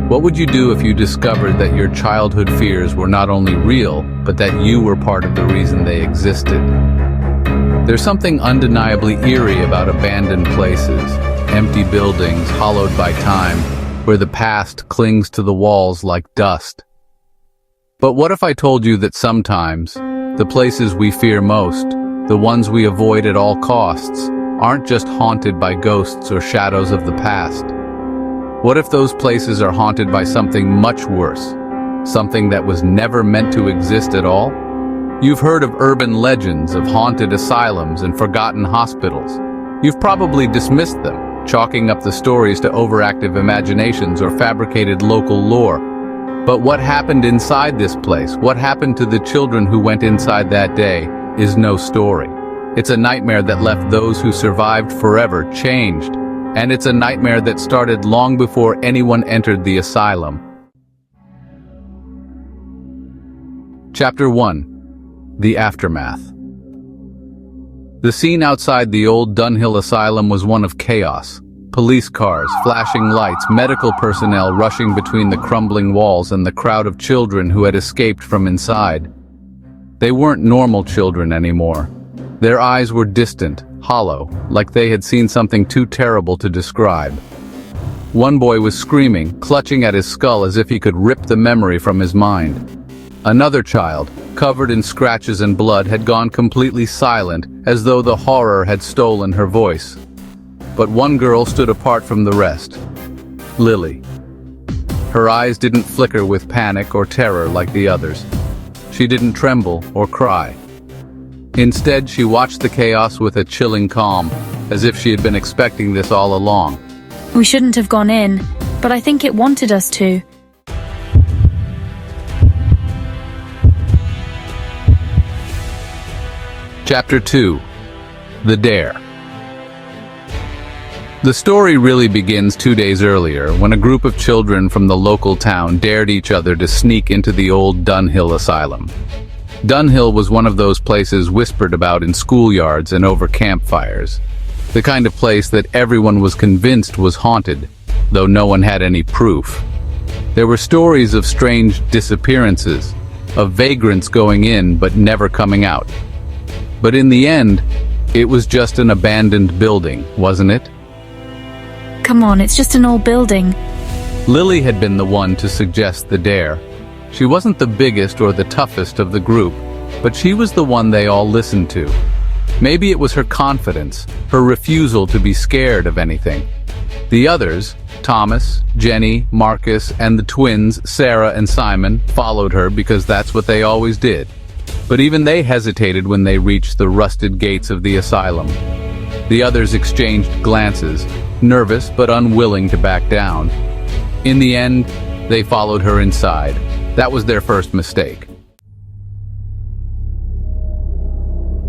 What would you do if you discovered that your childhood fears were not only real, but that you were part of the reason they existed? There's something undeniably eerie about abandoned places, empty buildings hollowed by time, where the past clings to the walls like dust. But what if I told you that sometimes, the places we fear most, the ones we avoid at all costs, aren't just haunted by ghosts or shadows of the past? What if those places are haunted by something much worse? Something that was never meant to exist at all? You've heard of urban legends of haunted asylums and forgotten hospitals. You've probably dismissed them, chalking up the stories to overactive imaginations or fabricated local lore. But what happened inside this place, what happened to the children who went inside that day, is no story. It's a nightmare that left those who survived forever changed. And it's a nightmare that started long before anyone entered the asylum. Chapter 1. The Aftermath. The scene outside the old Dunhill Asylum was one of chaos. Police cars, flashing lights, medical personnel rushing between the crumbling walls and the crowd of children who had escaped from inside. They weren't normal children anymore. Their eyes were distant, hollow, like they had seen something too terrible to describe. One boy was screaming, clutching at his skull as if he could rip the memory from his mind. Another child, covered in scratches and blood, had gone completely silent, as though the horror had stolen her voice. But one girl stood apart from the rest. Lily. Her eyes didn't flicker with panic or terror like the others. She didn't tremble or cry. Instead, she watched the chaos with a chilling calm, as if she had been expecting this all along. We shouldn't have gone in, but I think it wanted us to. Chapter 2. The Dare. The story really begins 2 days earlier, when a group of children from the local town dared each other to sneak into the old Dunhill Asylum. Dunhill was one of those places whispered about in schoolyards and over campfires. The kind of place that everyone was convinced was haunted, though no one had any proof. There were stories of strange disappearances, of vagrants going in but never coming out. But in the end, it was just an abandoned building, wasn't it? Come on, it's just an old building. Lily had been the one to suggest the dare. She wasn't the biggest or the toughest of the group, but she was the one they all listened to. Maybe it was her confidence, her refusal to be scared of anything. The others, Thomas, Jenny, Marcus, and the twins, Sarah and Simon, followed her because that's what they always did. But even they hesitated when they reached the rusted gates of the asylum. The others exchanged glances, nervous but unwilling to back down. In the end, they followed her inside. That was their first mistake.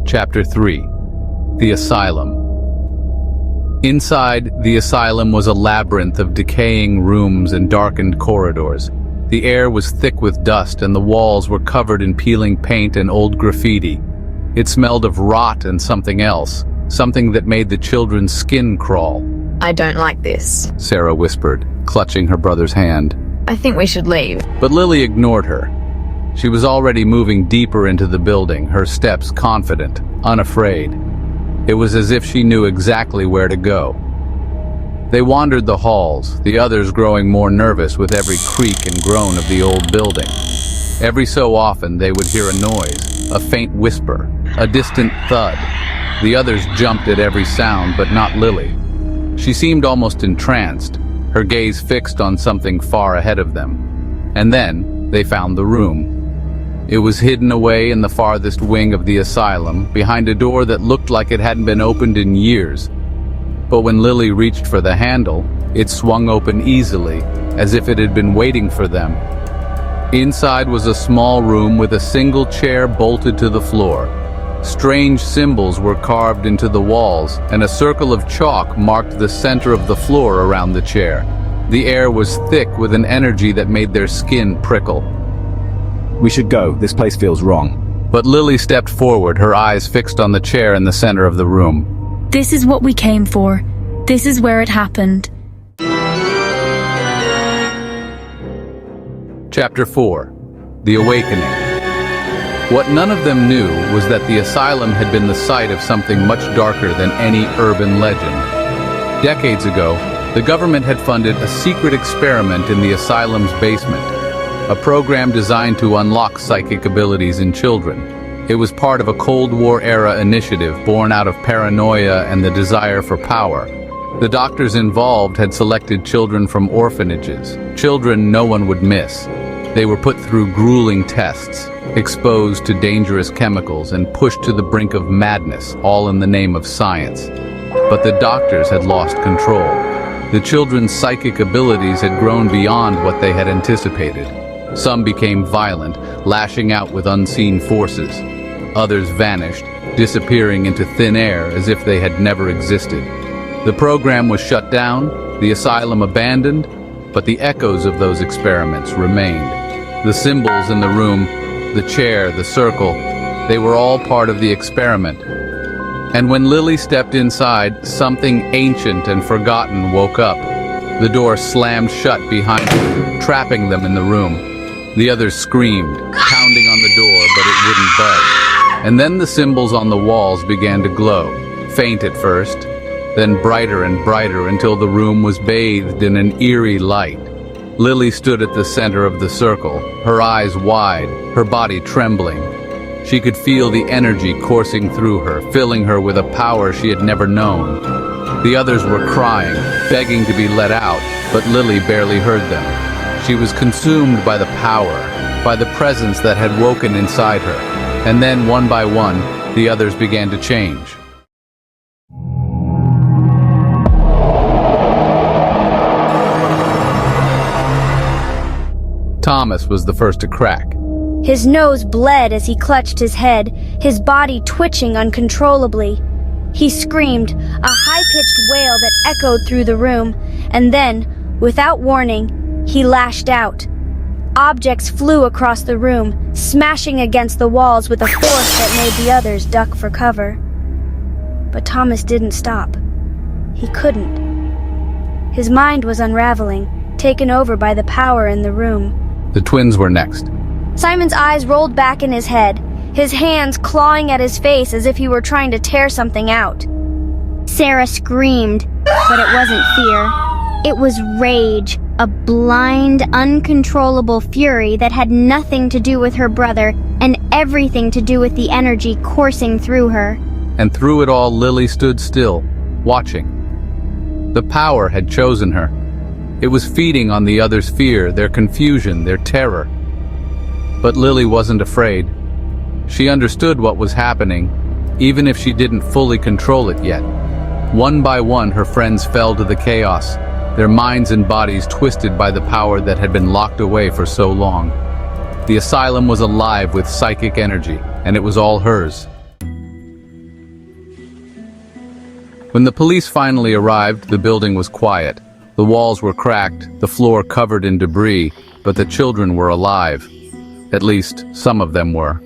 Chapter 3. The Asylum. Inside, the asylum was a labyrinth of decaying rooms and darkened corridors. The air was thick with dust and the walls were covered in peeling paint and old graffiti. It smelled of rot and something else, something that made the children's skin crawl. I don't like this, Sarah whispered, clutching her brother's hand. I think we should leave. But Lily ignored her. She was already moving deeper into the building, her steps confident, unafraid. It was as if she knew exactly where to go. They wandered the halls, the others growing more nervous with every creak and groan of the old building. Every so often they would hear a noise, a faint whisper, a distant thud. The others jumped at every sound, but not Lily. She seemed almost entranced, her gaze fixed on something far ahead of them. And then they found the room. It was hidden away in the farthest wing of the asylum, behind a door that looked like it hadn't been opened in years. But when Lily reached for the handle, it swung open easily, as if it had been waiting for them. Inside was a small room with a single chair bolted to the floor. Strange symbols were carved into the walls, and a circle of chalk marked the center of the floor around the chair. The air was thick with an energy that made their skin prickle. We should go. This place feels wrong. But Lily stepped forward, her eyes fixed on the chair in the center of the room. This is what we came for. This is where it happened. Chapter 4. The Awakening. What none of them knew was that the asylum had been the site of something much darker than any urban legend. Decades ago, the government had funded a secret experiment in the asylum's basement, a program designed to unlock psychic abilities in children. It was part of a Cold War-era initiative born out of paranoia and the desire for power. The doctors involved had selected children from orphanages, children no one would miss. They were put through grueling tests, exposed to dangerous chemicals and pushed to the brink of madness, all in the name of science. But the doctors had lost control. The children's psychic abilities had grown beyond what they had anticipated. Some became violent, lashing out with unseen forces. Others vanished, disappearing into thin air as if they had never existed. The program was shut down, the asylum abandoned, but the echoes of those experiments remained. The symbols in the room, the chair, the circle, they were all part of the experiment. And when Lily stepped inside, something ancient and forgotten woke up. The door slammed shut behind them, trapping them in the room. The others screamed, pounding on the door, but it wouldn't budge. And then the symbols on the walls began to glow, faint at first, then brighter and brighter until the room was bathed in an eerie light. Lily stood at the center of the circle, her eyes wide, her body trembling. She could feel the energy coursing through her, filling her with a power she had never known. The others were crying, begging to be let out, but Lily barely heard them. She was consumed by the power, by the presence that had woken inside her. And then, one by one, the others began to change. Thomas was the first to crack. His nose bled as he clutched his head, his body twitching uncontrollably. He screamed, a high-pitched wail that echoed through the room, and then, without warning, he lashed out. Objects flew across the room, smashing against the walls with a force that made the others duck for cover. But Thomas didn't stop. He couldn't. His mind was unraveling, taken over by the power in the room. The twins were next. Simon's eyes rolled back in his head, his hands clawing at his face as if he were trying to tear something out. Sarah screamed, but it wasn't fear. It was rage, a blind, uncontrollable fury that had nothing to do with her brother and everything to do with the energy coursing through her. And through it all, Lily stood still, watching. The power had chosen her. It was feeding on the others' fear, their confusion, their terror. But Lily wasn't afraid. She understood what was happening, even if she didn't fully control it yet. One by one, her friends fell to the chaos, their minds and bodies twisted by the power that had been locked away for so long. The asylum was alive with psychic energy, and it was all hers. When the police finally arrived, the building was quiet. The walls were cracked, the floor covered in debris, but the children were alive. At least, some of them were.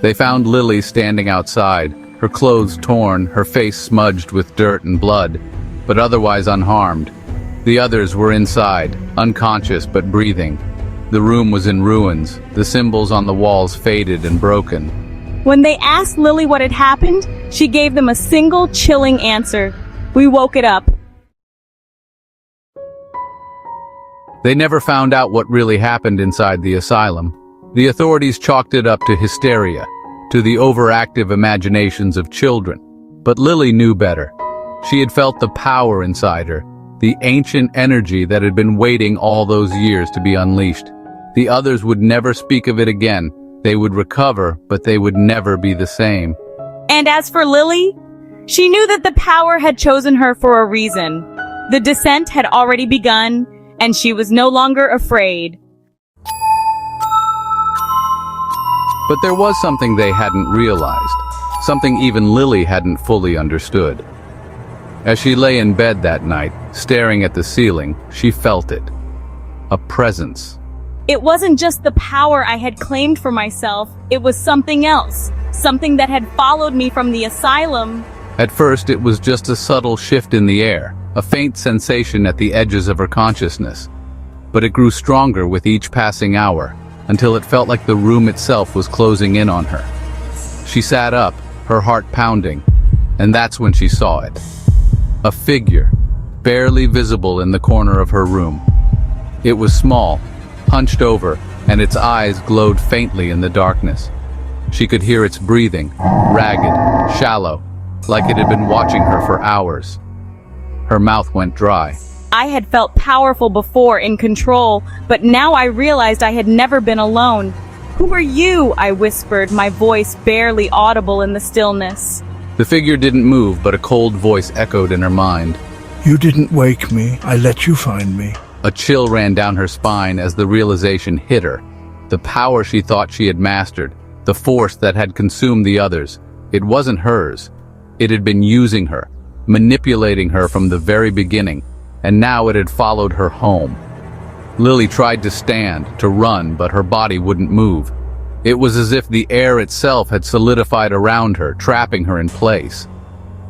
They found Lily standing outside, her clothes torn, her face smudged with dirt and blood, but otherwise unharmed. The others were inside, unconscious but breathing. The room was in ruins, the symbols on the walls faded and broken. When they asked Lily what had happened, she gave them a single chilling answer. We woke it up. They never found out what really happened inside the asylum. The authorities chalked it up to hysteria, to the overactive imaginations of children. But Lily knew better. She had felt the power inside her, the ancient energy that had been waiting all those years to be unleashed. The others would never speak of it again. They would recover, but they would never be the same. And as for Lily, she knew that the power had chosen her for a reason. The descent had already begun, and she was no longer afraid. But there was something they hadn't realized, something even Lily hadn't fully understood. As she lay in bed that night, staring at the ceiling, she felt it. A presence. It wasn't just the power I had claimed for myself, it was something else, something that had followed me from the asylum. At first, it was just a subtle shift in the air, a faint sensation at the edges of her consciousness. but it grew stronger with each passing hour, until it felt like the room itself was closing in on her. She sat up, her heart pounding, and that's when she saw it. A figure, barely visible in the corner of her room. It was small, hunched over, and its eyes glowed faintly in the darkness. She could hear its breathing, ragged, shallow, like it had been watching her for hours. Her mouth went dry. I had felt powerful before, in control, but now I realized I had never been alone. "Who are you?" I whispered, my voice barely audible in the stillness. The figure didn't move, but a cold voice echoed in her mind. You didn't wake me. I let you find me. A chill ran down her spine as the realization hit her. The power she thought she had mastered, the force that had consumed the others, it wasn't hers. It had been using her, manipulating her from the very beginning, and now it had followed her home. Lily tried to stand, to run, but her body wouldn't move. It was as if the air itself had solidified around her, trapping her in place.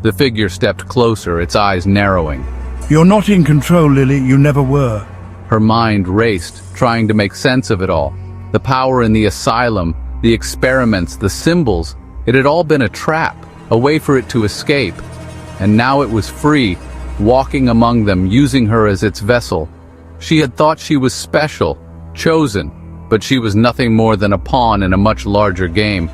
The figure stepped closer, its eyes narrowing. You're not in control, Lily. You never were. Her mind raced, trying to make sense of it all. The power in the asylum, the experiments, the symbols, it had all been a trap, a way for it to escape. And now it was free, walking among them, using her as its vessel. She had thought she was special, chosen, but she was nothing more than a pawn in a much larger game.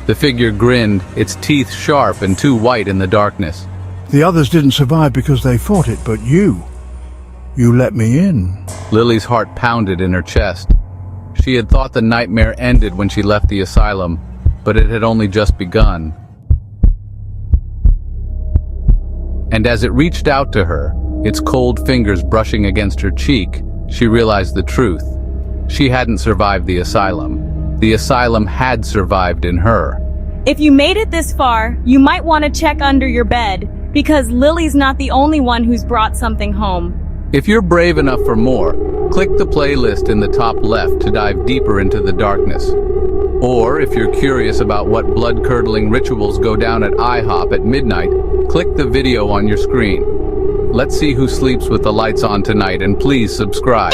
The figure grinned, its teeth sharp and too white in the darkness. The others didn't survive because they fought it, but you let me in. Lily's heart pounded in her chest. She had thought the nightmare ended when she left the asylum, but it had only just begun. And as it reached out to her, its cold fingers brushing against her cheek, she realized the truth. She hadn't survived the asylum. The asylum had survived in her. If you made it this far, you might want to check under your bed, because Lily's not the only one who's brought something home. If you're brave enough for more, click the playlist in the top left to dive deeper into the darkness. Or if you're curious about what blood-curdling rituals go down at IHOP at midnight, click the video on your screen. Let's see who sleeps with the lights on tonight, and please subscribe.